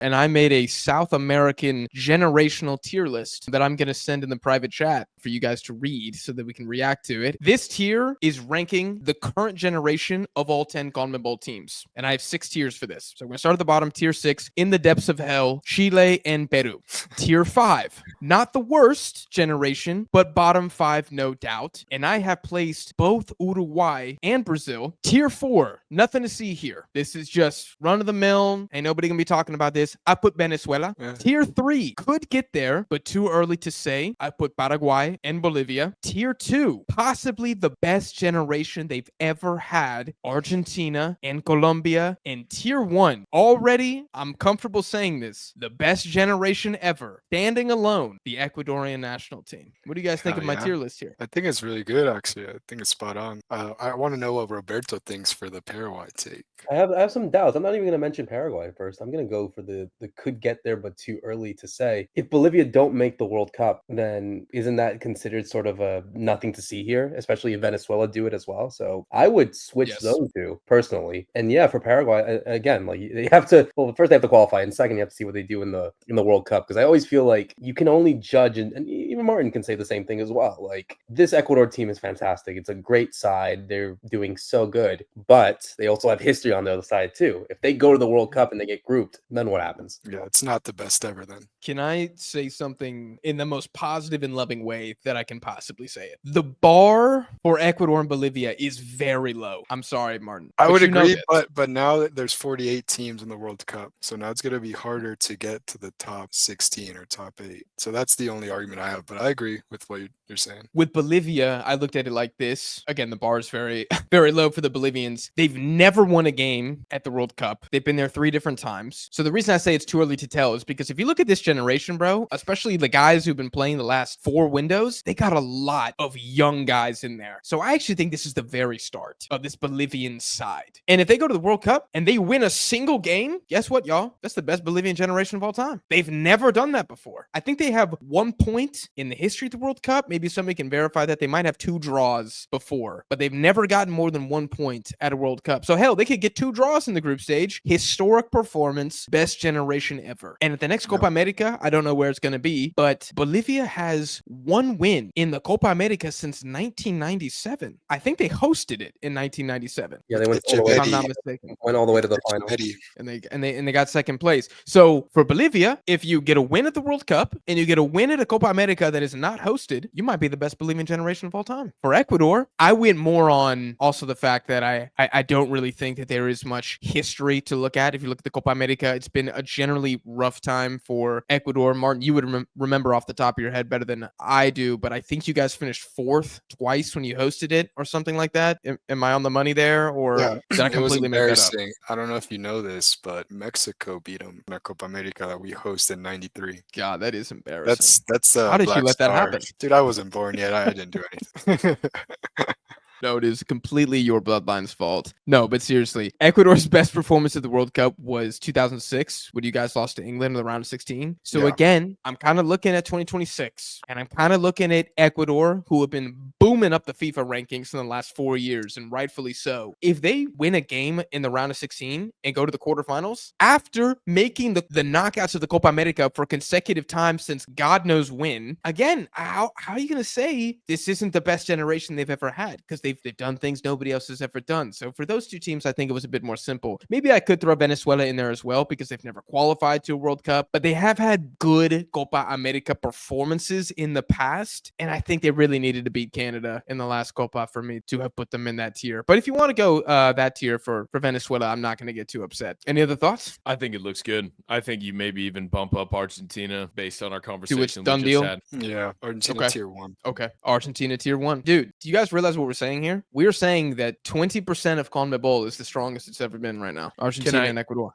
and I made a South American generational tier list that I'm going to send in the private chat for you guys to read so that we can react to it. This tier is ranking the current generation of all 10 Conmebol teams, and I have 6 tiers for this. So we're going to start at the bottom, tier 6, in the depths of hell, Chile and Peru. Tier 5, not the worst generation, but bottom 5, no doubt. And I have placed both Uruguay and Brazil. Tier 4, nothing to see here. This is just run of the mill. Ain't nobody gonna be talking about this. I put Venezuela. Yeah. Tier 3 could get there, but too early to say. I put Paraguay and Bolivia. Tier 2, possibly the best generation they've ever had, Argentina and Colombia. And tier 1, already, I'm comfortable saying this, the best generation ever, standing alone, the Ecuadorian national team. What do you guys think of my tier list here? I think it's really good, actually. I think it's spot on. I want to know what Roberto thinks for the Paraguay take. I have some doubts. I'm not even going to mention Paraguay first. I'm going to go for the could get there, but too early to say. If Bolivia don't make the World Cup, then isn't that considered sort of a nothing to see here, especially if Venezuela do it as well? So I would switch those two personally. And yeah, for Paraguay, again, like they have to, well, first they have to qualify, and second you have to see what they do in the World Cup. Because I always feel like you can only judge, and even Martin can say the same thing as well. Like this Ecuador team is fantastic. It's a great side. They're doing so good, but they also have history on the other side too. If they go to the World Cup and they get grouped, then what happens? Yeah, it's not the best ever then. Can I say something in the most positive and loving way that I can possibly say it? The bar for Ecuador and Bolivia is very low. I'm sorry, Martin. I would agree, but now that there's 48 teams in the World Cup, so now it's going to be harder to get to the top 16 or top 8. So that's the only argument I have, but I agree with what you're saying. With Bolivia, I looked at it like this. Again, the bar is very, very low for the Bolivians. They've never won a game at the World Cup. They've been there 3 different times. So the reason I say it's too early to tell is because if you look at this generation, bro, especially the guys who've been playing the last 4 windows, they got a lot of young guys in there. So I actually think this is the very start of this Bolivian side. And if they go to the World Cup and they win a single game, guess what, y'all? That's the best Bolivian generation of all time. They've never done that before. I think they have 1 point in the history of the World Cup. Maybe somebody can verify that. They might have 2 draws before, but they've never gotten more than 1 point at a World Cup. So hell, they could get 2 draws in the group stage. Historic performance, best generation ever. And at the next Copa America, I don't know where it's going to be, but Bolivia has 1 win in the Copa America since 1997. I think they hosted it in 1997. Yeah, they went all the way, if I'm not mistaken. Went all the way to the final. And they got second place. So for Bolivia, if you get a win at the World Cup and you get a win at a Copa America that is not hosted, you might be the best Bolivian generation of all time. For Ecuador, I went more on also the fact that I don't really think that there is much history to look at. If you look at the Copa America, it's been a generally rough time for Ecuador. Martin, you would remember off the top of your head better than I do, but I think you guys finished 4th twice when you hosted it or something like that. Am I on the money there, or did I completely make that up? I don't know if you know this, but Mexico beat them in our Copa America that we hosted in '93. God, that is embarrassing. That's how did you let that happen? Dude, I wasn't born yet. I didn't do anything. No, it is completely your bloodline's fault. No, but seriously, Ecuador's best performance at the World Cup was 2006 when you guys lost to England in the round of 16. So again, I'm kind of looking at 2026, and I'm kind of looking at Ecuador, who have been booming up the FIFA rankings in the last 4 years, and rightfully so. If they win a game in the round of 16 and go to the quarterfinals, after making the knockouts of the Copa America for consecutive times since God knows when, again, how are you going to say this isn't the best generation they've ever had? Because they've done things nobody else has ever done. So for those 2 teams, I think it was a bit more simple. Maybe I could throw Venezuela in there as well because they've never qualified to a World Cup, but they have had good Copa America performances in the past, and I think they really needed to beat Canada in the last Copa for me to have put them in that tier. But if you want to go that tier for Venezuela, I'm not going to get too upset. Any other thoughts? I think it looks good. I think you maybe even bump up Argentina based on our conversation. Done deal? Yeah, Argentina tier 1. Okay, Argentina tier 1. Dude, do you guys realize what we're saying here? We're saying that 20% of Conmebol is the strongest it's ever been right now. Argentina and Ecuador.